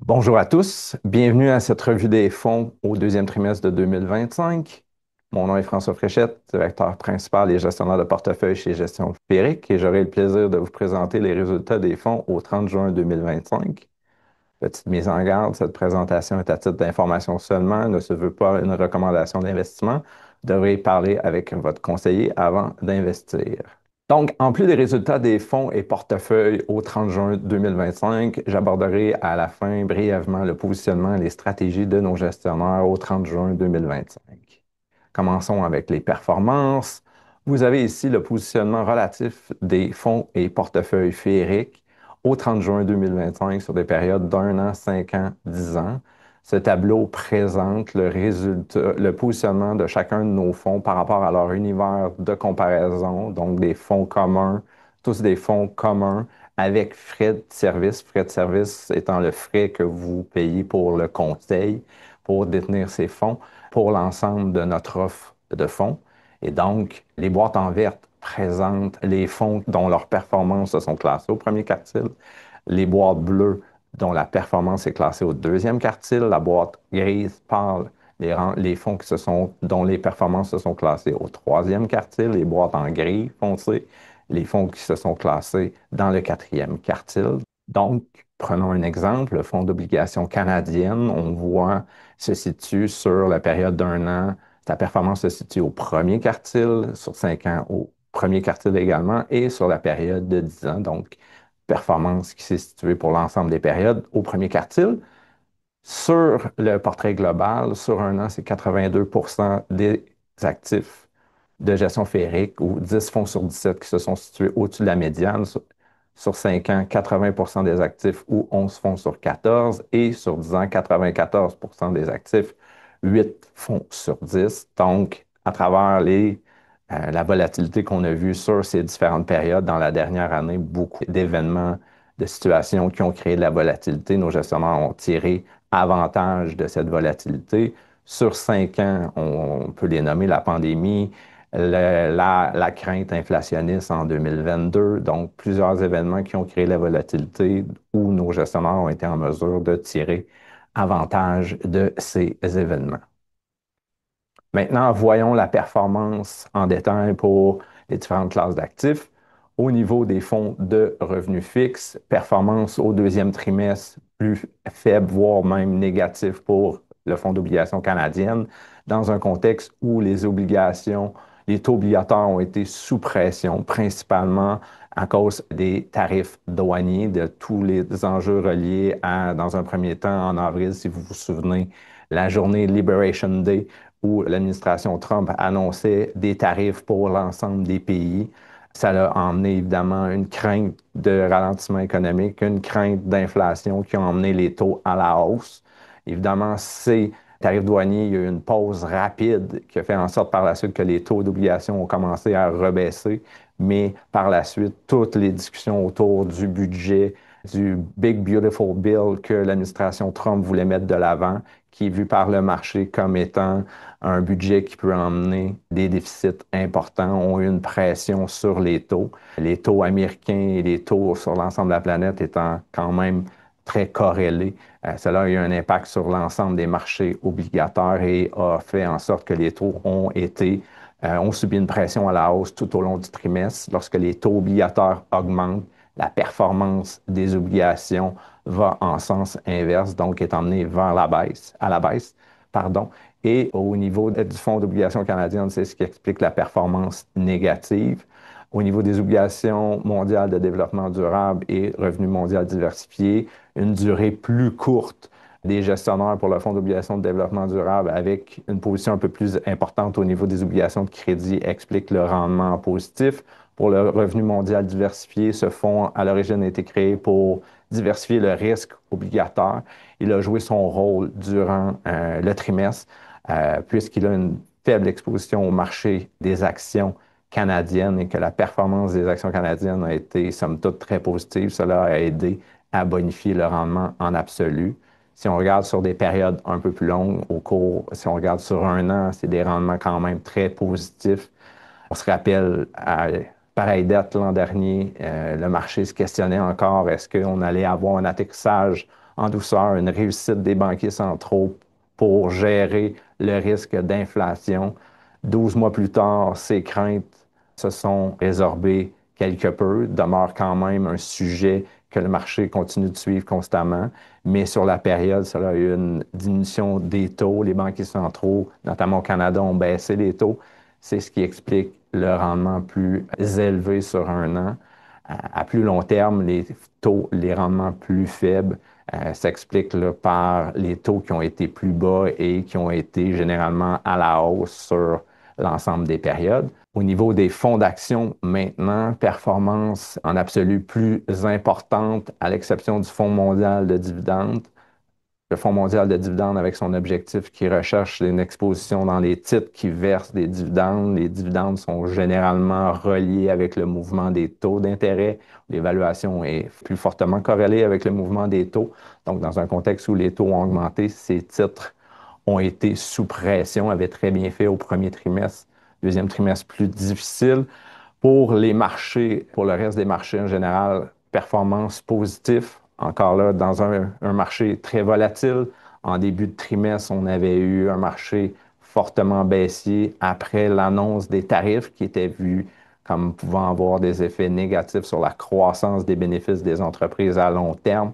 Bonjour à tous, bienvenue à cette revue des fonds au deuxième trimestre de 2025. Mon nom est François Fréchette, directeur principal et gestionnaire de portefeuille chez Gestion Empirique et j'aurai le plaisir de vous présenter les résultats des fonds au 30 juin 2025. Petite mise en garde, cette présentation est à titre d'information seulement, ne se veut pas une recommandation d'investissement. Vous devrez parler avec votre conseiller avant d'investir. Donc, en plus des résultats des fonds et portefeuilles au 30 juin 2025, j'aborderai à la fin brièvement le positionnement et les stratégies de nos gestionnaires au 30 juin 2025. Commençons avec les performances. Vous avez ici le positionnement relatif des fonds et portefeuilles féeriques au 30 juin 2025 sur des périodes d'un an, 5 ans, 10 ans. Ce tableau présente le résultat, le positionnement de chacun de nos fonds par rapport à leur univers de comparaison, donc des fonds communs, tous des fonds communs avec frais de service étant le frais que vous payez pour le conseil, pour détenir ces fonds, pour l'ensemble de notre offre de fonds. Et donc, les boîtes en verte présentent les fonds dont leurs performances se sont classées au premier quartile, les boîtes bleues dont la performance est classée au deuxième quartile, la boîte grise pâle, les fonds dont les performances se sont classées au troisième quartile, les boîtes en gris foncé, les fonds qui se sont classés dans le quatrième quartile. Donc, prenons un exemple, le fonds d'obligation canadienne, on voit, se situe sur la période d'un an, sa performance se situe au premier quartile, sur 5 ans au premier quartile également, et sur la période de 10 ans, donc performance qui s'est située pour l'ensemble des périodes au premier quartile. Sur le portrait global, sur un an, c'est 82 des actifs de gestion féerique ou 10 fonds sur 17 qui se sont situés au-dessus de la médiane. Sur 5 ans, 80 des actifs ou 11 fonds sur 14 et sur 10 ans, 94 des actifs, 8 fonds sur 10. Donc, à travers la volatilité qu'on a vue sur ces différentes périodes dans la dernière année, beaucoup d'événements, de situations qui ont créé de la volatilité. Nos gestionnaires ont tiré avantage de cette volatilité. Sur 5 ans, on peut les nommer la pandémie, la crainte inflationniste en 2022, donc plusieurs événements qui ont créé la volatilité où nos gestionnaires ont été en mesure de tirer avantage de ces événements. Maintenant, voyons la performance en détail pour les différentes classes d'actifs. Au niveau des fonds de revenus fixes, performance au deuxième trimestre plus faible, voire même négative pour le fonds d'obligation canadienne, dans un contexte où les taux obligataires ont été sous pression, principalement à cause des tarifs douaniers, de tous les enjeux reliés à, dans un premier temps, en avril, si vous vous souvenez, la journée Liberation Day où l'administration Trump annonçait des tarifs pour l'ensemble des pays. Ça a emmené évidemment une crainte de ralentissement économique, une crainte d'inflation qui a emmené les taux à la hausse. Évidemment, ces tarifs douaniers, il y a eu une pause rapide qui a fait en sorte par la suite que les taux d'obligation ont commencé à rebaisser, mais par la suite, toutes les discussions autour du budget, du Big Beautiful Bill que l'administration Trump voulait mettre de l'avant, qui est vu par le marché comme étant un budget qui peut emmener des déficits importants, ont eu une pression sur les taux. Les taux américains et les taux sur l'ensemble de la planète étant quand même très corrélés. Cela a eu un impact sur l'ensemble des marchés obligataires et a fait en sorte que les taux ont subi une pression à la hausse tout au long du trimestre. Lorsque les taux obligataires augmentent, la performance des obligations va en sens inverse, donc est emmenée vers à la baisse, pardon. Et au niveau du fonds d'obligation canadienne, c'est ce qui explique la performance négative. Au niveau des obligations mondiales de développement durable et revenu mondial diversifié, une durée plus courte des gestionnaires pour le fonds d'obligation de développement durable avec une position un peu plus importante au niveau des obligations de crédit explique le rendement positif. Pour le revenu mondial diversifié, ce fonds, à l'origine, a été créé pour diversifier le risque obligatoire. Il a joué son rôle durant le trimestre, puisqu'il a une faible exposition au marché des actions canadiennes et que la performance des actions canadiennes a été, somme toute, très positive. Cela a aidé à bonifier le rendement en absolu. Si on regarde sur des périodes un peu plus longues, si on regarde sur un an, c'est des rendements quand même très positifs. On se rappelle, à pareille date l'an dernier, le marché se questionnait encore est-ce qu'on allait avoir un atterrissage en douceur, une réussite des banquiers centraux pour gérer le risque d'inflation. 12 mois plus tard, ces craintes se sont résorbées quelque peu, demeure quand même un sujet que le marché continue de suivre constamment, mais sur la période, cela a eu une diminution des taux. Les banquiers centraux, notamment au Canada, ont baissé les taux. C'est ce qui explique le rendement plus élevé sur un an. À plus long terme, les taux, les rendements plus faibles s'expliquent là, par les taux qui ont été plus bas et qui ont été généralement à la hausse sur l'ensemble des périodes. Au niveau des fonds d'action, maintenant, performance en absolu plus importante, à l'exception du Fonds mondial de dividendes. Le Fonds mondial de dividendes, avec son objectif qui recherche une exposition dans les titres qui versent des dividendes. Les dividendes sont généralement reliés avec le mouvement des taux d'intérêt. L'évaluation est plus fortement corrélée avec le mouvement des taux. Donc, dans un contexte où les taux ont augmenté, ces titres ont été sous pression, avaient très bien fait au premier trimestre, deuxième trimestre plus difficile. Pour les marchés, pour le reste des marchés en général, performance positive. Encore là, dans un marché très volatile. En début de trimestre, on avait eu un marché fortement baissier après l'annonce des tarifs qui étaient vus comme pouvant avoir des effets négatifs sur la croissance des bénéfices des entreprises à long terme.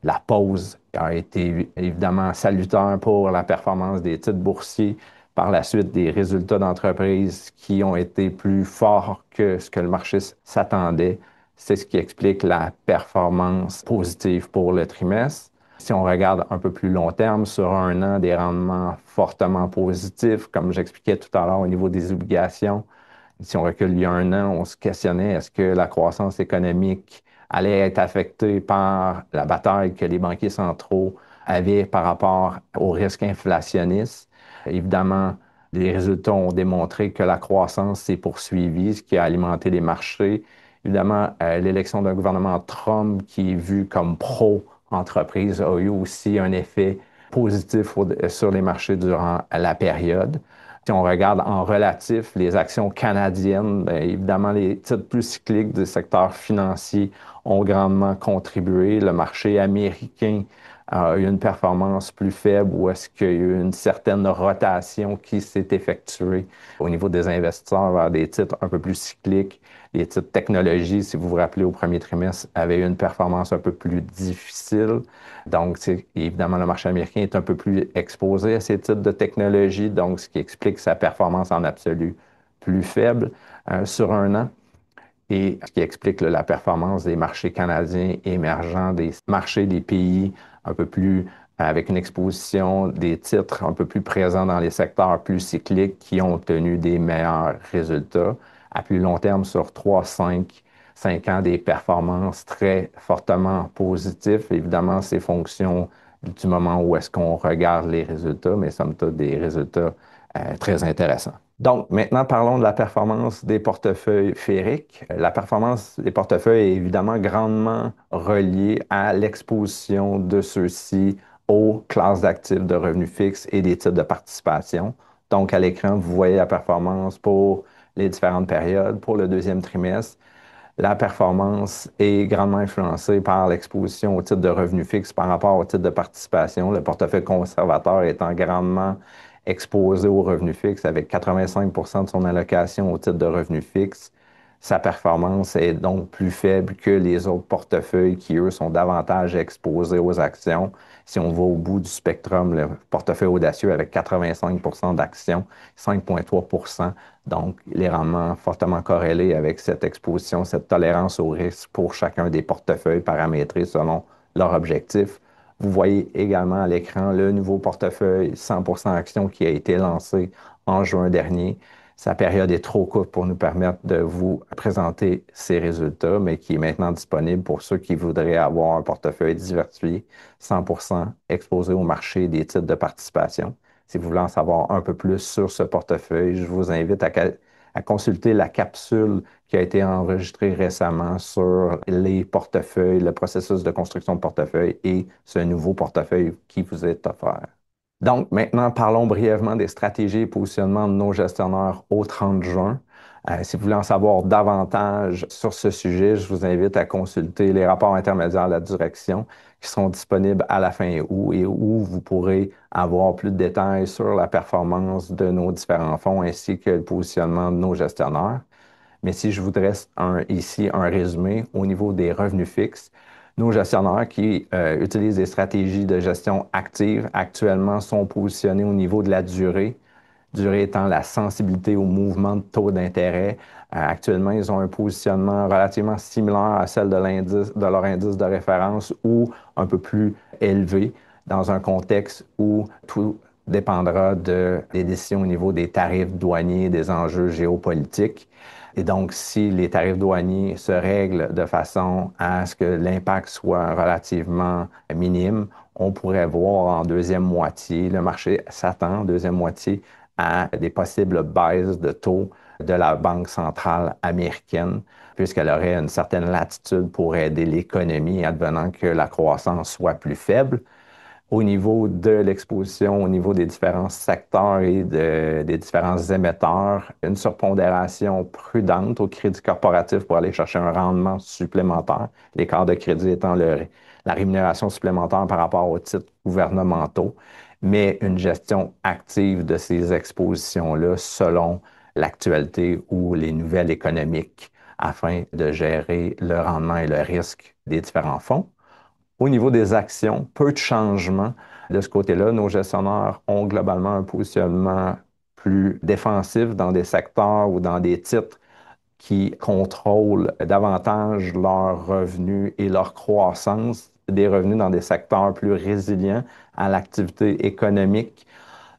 La pause a été évidemment salutaire pour la performance des titres boursiers. Par la suite, des résultats d'entreprises qui ont été plus forts que ce que le marché s'attendait. C'est ce qui explique la performance positive pour le trimestre. Si on regarde un peu plus long terme, sur un an, des rendements fortement positifs, comme j'expliquais tout à l'heure au niveau des obligations. Si on recule il y a un an, on se questionnait est-ce que la croissance économique allait être affectée par la bataille que les banquiers centraux avaient par rapport au risque inflationniste. Évidemment, les résultats ont démontré que la croissance s'est poursuivie, ce qui a alimenté les marchés. Évidemment, l'élection d'un gouvernement Trump qui est vu comme pro-entreprise a eu aussi un effet positif sur les marchés durant la période. Si on regarde en relatif les actions canadiennes, bien, évidemment, les titres plus cycliques du secteur financier ont grandement contribué. Le marché américain a eu une performance plus faible ou est-ce qu'il y a eu une certaine rotation qui s'est effectuée au niveau des investisseurs vers des titres un peu plus cycliques. Les titres technologie, si vous vous rappelez, au premier trimestre, avaient eu une performance un peu plus difficile. Donc, évidemment, le marché américain est un peu plus exposé à ces types de technologies, donc ce qui explique sa performance en absolu plus faible sur un an et ce qui explique là, la performance des marchés canadiens émergents, des marchés des pays un peu plus avec une exposition des titres un peu plus présents dans les secteurs plus cycliques qui ont obtenu des meilleurs résultats à plus long terme sur 3, 5 ans, des performances très fortement positives. Évidemment, c'est fonction du moment où est-ce qu'on regarde les résultats, mais somme toute des résultats très intéressants. Donc, maintenant, parlons de la performance des portefeuilles féeriques. La performance des portefeuilles est évidemment grandement reliée à l'exposition de ceux-ci aux classes d'actifs de revenus fixes et des titres de participation. Donc, à l'écran, vous voyez la performance pour les différentes périodes. Pour le deuxième trimestre, la performance est grandement influencée par l'exposition au titre de revenus fixes par rapport au titre de participation. Le portefeuille conservateur étant grandement exposé aux revenus fixes avec 85 de son allocation au titre de revenus fixes. Sa performance est donc plus faible que les autres portefeuilles qui, eux, sont davantage exposés aux actions. Si on va au bout du spectrum, le portefeuille audacieux avec 85 d'actions, 5,3 donc les rendements fortement corrélés avec cette exposition, cette tolérance au risque pour chacun des portefeuilles paramétrés selon leur objectif. Vous voyez également à l'écran le nouveau portefeuille 100% actions qui a été lancé en juin dernier. Sa période est trop courte pour nous permettre de vous présenter ces résultats, mais qui est maintenant disponible pour ceux qui voudraient avoir un portefeuille diversifié, 100% exposé au marché des titres de participation. Si vous voulez en savoir un peu plus sur ce portefeuille, je vous invite à consulter la capsule qui a été enregistrée récemment sur les portefeuilles, le processus de construction de portefeuille et ce nouveau portefeuille qui vous est offert. Donc, maintenant, parlons brièvement des stratégies et positionnements de nos gestionnaires au 30 juin. Si vous voulez en savoir davantage sur ce sujet, je vous invite à consulter les rapports intermédiaires de la direction qui seront disponibles à la fin août et où vous pourrez avoir plus de détails sur la performance de nos différents fonds ainsi que le positionnement de nos gestionnaires. Mais si je vous dresse ici un résumé au niveau des revenus fixes, nos gestionnaires qui utilisent des stratégies de gestion active actuellement sont positionnés au niveau de la durée, durée étant la sensibilité au mouvement de taux d'intérêt. Actuellement, ils ont un positionnement relativement similaire à celle de l'indice, de leur indice de référence ou un peu plus élevé dans un contexte où tout dépendra des décisions au niveau des tarifs douaniers, des enjeux géopolitiques. Et donc, si les tarifs douaniers se règlent de façon à ce que l'impact soit relativement minime, on pourrait voir en deuxième moitié, le marché s'attend en deuxième moitié à des possibles baisses de taux de la Banque centrale américaine, puisqu'elle aurait une certaine latitude pour aider l'économie, advenant que la croissance soit plus faible au niveau de l'exposition, au niveau des différents secteurs et des différents émetteurs, une surpondération prudente au crédit corporatif pour aller chercher un rendement supplémentaire, l'écart de crédit étant la rémunération supplémentaire par rapport aux titres gouvernementaux, mais une gestion active de ces expositions-là selon l'actualité ou les nouvelles économiques afin de gérer le rendement et le risque des différents fonds. Au niveau des actions, peu de changements de ce côté-là. Nos gestionnaires ont globalement un positionnement plus défensif dans des secteurs ou dans des titres qui contrôlent davantage leurs revenus et leur croissance, des revenus dans des secteurs plus résilients à l'activité économique.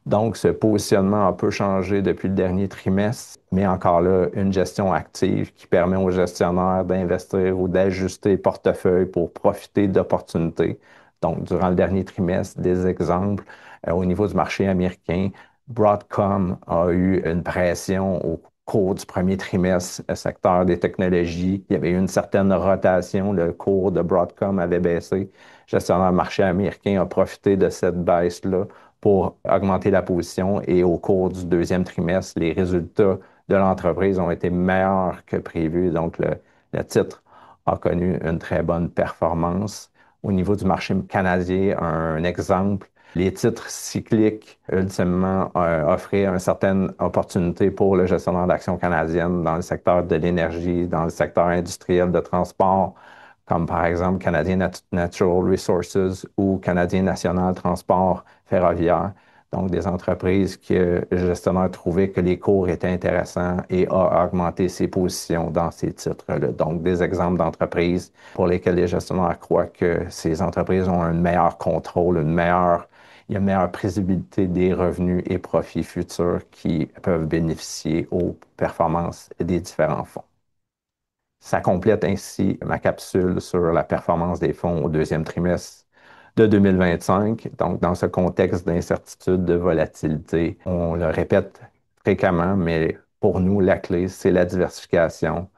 Donc, ce positionnement a peu changé depuis le dernier trimestre, mais encore là, une gestion active qui permet aux gestionnaires d'investir ou d'ajuster le portefeuille pour profiter d'opportunités. Donc, durant le dernier trimestre, des exemples au niveau du marché américain, Broadcom a eu une pression au cours du premier trimestre, le secteur des technologies. Il y avait eu une certaine rotation, le cours de Broadcom avait baissé. Le gestionnaire marché américain a profité de cette baisse-là pour augmenter la position et au cours du deuxième trimestre, les résultats de l'entreprise ont été meilleurs que prévu. Donc, le titre a connu une très bonne performance. Au niveau du marché canadien, un exemple, les titres cycliques, ultimement, offraient une certaine opportunité pour le gestionnaire d'actions canadiennes dans le secteur de l'énergie, dans le secteur industriel de transport, comme par exemple Canadien Natural Resources ou Canadien National Transport Ferroviaire. Donc, des entreprises que le gestionnaire trouvait que les cours étaient intéressants et a augmenté ses positions dans ces titres-là. Donc, des exemples d'entreprises pour lesquelles les gestionnaires croient que ces entreprises ont un meilleur contrôle, il y a une meilleure prévisibilité des revenus et profits futurs qui peuvent bénéficier aux performances des différents fonds. Ça complète ainsi ma capsule sur la performance des fonds au deuxième trimestre de 2025. Donc, dans ce contexte d'incertitude, de volatilité, on le répète fréquemment, mais pour nous, la clé, c'est la diversification.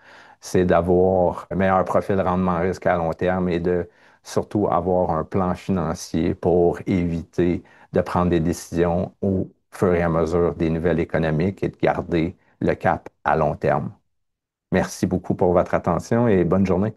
C'est d'avoir un meilleur profil rendement-risque à long terme et de surtout avoir un plan financier pour éviter de prendre des décisions au fur et à mesure des nouvelles économiques et de garder le cap à long terme. Merci beaucoup pour votre attention et bonne journée.